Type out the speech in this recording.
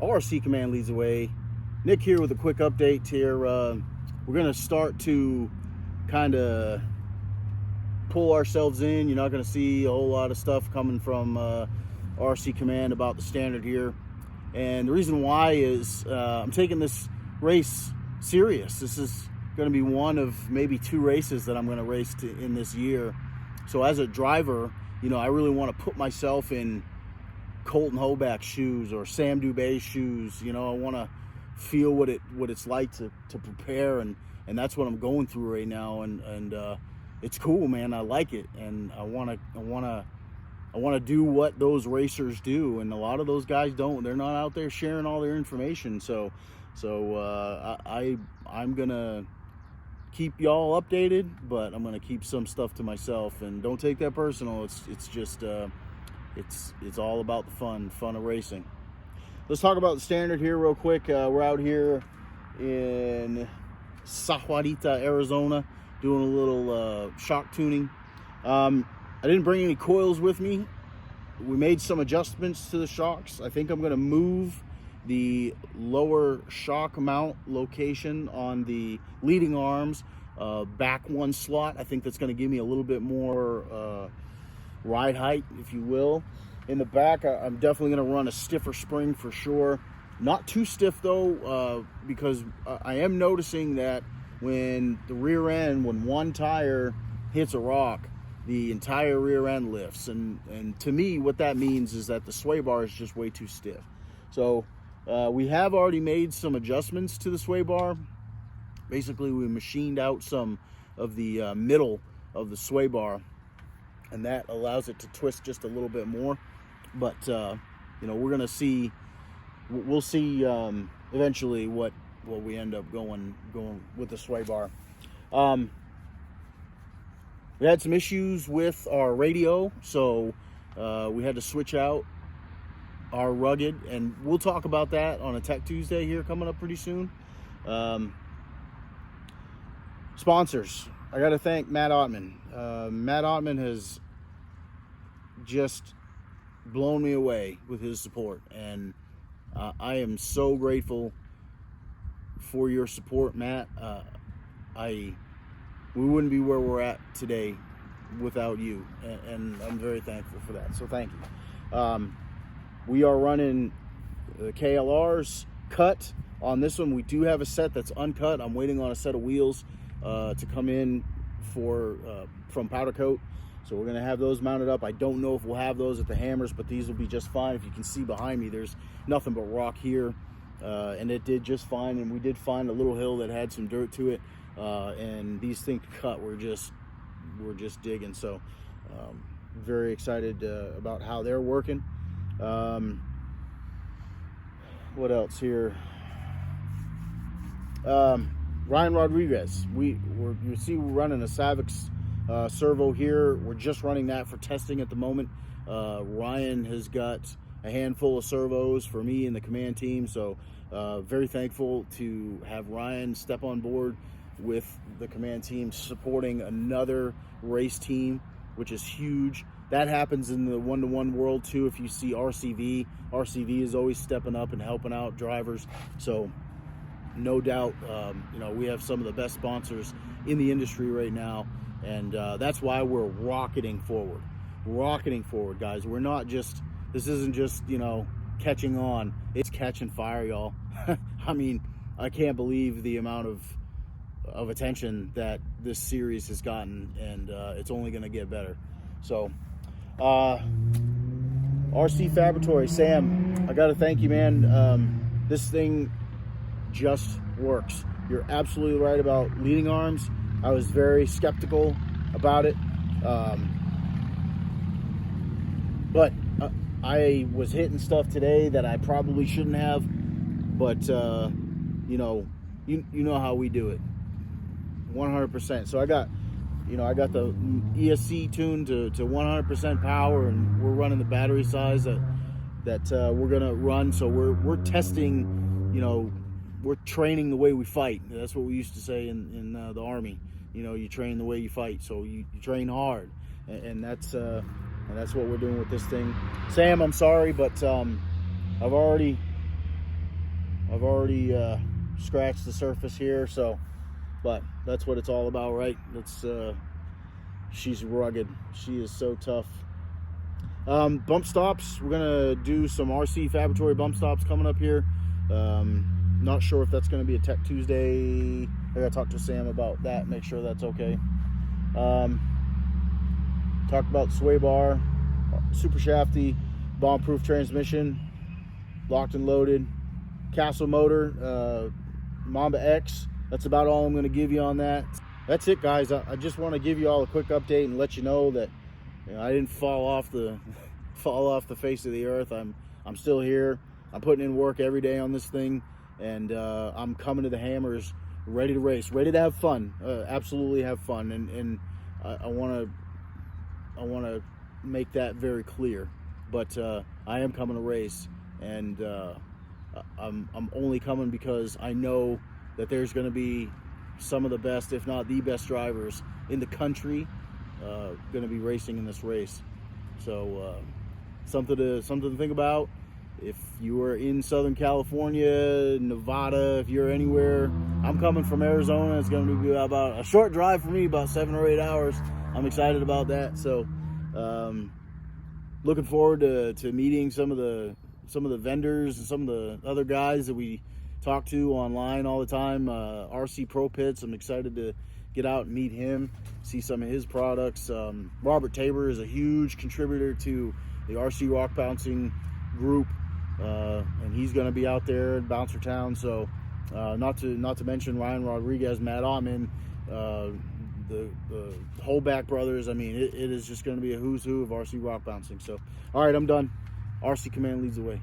RC Command leads the way. Nick here with a quick update here. We're going to start to kind of pull ourselves in. You're not going to see a whole lot of stuff coming from RC Command about the standard here. And the reason why is I'm taking this race serious. This is going to be one of maybe 2 races that I'm going to race in this year. So as a driver, I really want to put myself in Colton Hoback's shoes or Sam Dubé's shoes. I want to feel what it's like to prepare, and that's what I'm going through right now. And it's cool, man. I like it, and I want to do what those racers do, and a lot of those guys don't. They're not out there sharing all their information. So I'm gonna keep y'all updated, but I'm gonna keep some stuff to myself, and don't take that personal. It's just it's all about the fun of racing. Let's talk about the standard here real quick. We're out here in Sahuarita, Arizona, doing a little shock tuning. I didn't bring any coils with me. We made some adjustments to the shocks. I think I'm going to move the lower shock mount location on the leading arms back 1 slot. I think that's going to give me a little bit more ride height, if you will. In the back, I'm definitely going to run a stiffer spring for sure. Not too stiff though, because I am noticing that when the rear end, when one tire hits a rock, the entire rear end lifts. And to me, what that means is that the sway bar is just way too stiff. So we have already made some adjustments to the sway bar. Basically, we machined out some of the middle of the sway bar, and that allows it to twist just a little bit more. But we're gonna see. We'll see eventually what we end up going with the sway bar. We had some issues with our radio, so we had to switch out our rugged, and we'll talk about that on a Tech Tuesday here coming up pretty soon. Sponsors, I got to thank Matt Ottman. Matt Ottman has just blown me away with his support, and I am so grateful for your support, Matt. We wouldn't be where we're at today without you, and I'm very thankful for that. So thank you. We are running the KLR's cut on this one. We do have a set that's uncut. I'm waiting on a set of wheels to come in from Powder Coat. So we're going to have those mounted up. I don't know if we'll have those at the hammers, but these will be just fine. If you can see behind me, there's nothing but rock here, and it did just fine. And we did find a little hill that had some dirt to it, and these things cut. We're just digging. So very excited about how they're working. What else here? Ryan Rodriguez. You see we're running a Savix servo here. We're just running that for testing at the moment. Ryan has got a handful of servos for me and the Command team, so very thankful to have Ryan step on board with the Command team, supporting another race team, which is huge. That happens in the one-to-one world too. If you see RCV is always stepping up and helping out drivers. So no doubt, we have some of the best sponsors in the industry right now. And that's why we're rocketing forward, guys. We're not just, this isn't just, catching on. It's catching fire, y'all. I mean, I can't believe the amount of attention that this series has gotten, and it's only going to get better. So, RC Fabricatory, Sam, I got to thank you, man. This thing just works. You're absolutely right about leading arms. I was very skeptical about it, but I was hitting stuff today that I probably shouldn't have. But you know how we do it, 100%. So I got the ESC tuned to 100% power, and we're running the battery size that we're gonna run. So we're testing, we're training the way we fight. That's what we used to say in the Army. You train the way you fight, so you train hard, and that's what we're doing with this thing. Sam, I'm sorry, but I've already I've already scratched the surface here, so, but that's what it's all about, right? It's she's rugged. She is so tough. Bump stops. We're gonna do some RC Fabricatory bump stops coming up here. Not sure if that's gonna be a Tech Tuesday. I gotta talk to Sam about that, make sure that's okay. Talked about sway bar, super shafty, bomb-proof transmission, locked and loaded, Castle motor, Mamba X. That's about all I'm going to give you on that. That's it, guys. I just want to give you all a quick update and let you know that, you know, I didn't fall off the face of the earth. I'm still here. I'm putting in work every day on this thing, and I'm coming to the hammers, ready to race, ready to have fun. Absolutely have fun, and I want to make that very clear. But I am coming to race, and I'm only coming because I know that there's going to be some of the best, if not the best, drivers in the country going to be racing in this race. So something to think about. If you are in Southern California, Nevada, if you're anywhere, I'm coming from Arizona. It's going to be about a short drive for me, about 7 or 8 hours. I'm excited about that. So looking forward to meeting some of the vendors and some of the other guys that we talk to online all the time. RC Pro Pits, I'm excited to get out and meet him, see some of his products. Robert Tabor is a huge contributor to the RC Rock Bouncing group, and he's going to be out there in Bouncer Town. So not to mention Ryan Rodriguez, Matt Ottman, the Holback brothers. I mean, it is just going to be a who's who of RC Rock Bouncing. So all right, I'm done. RC Command leads the way.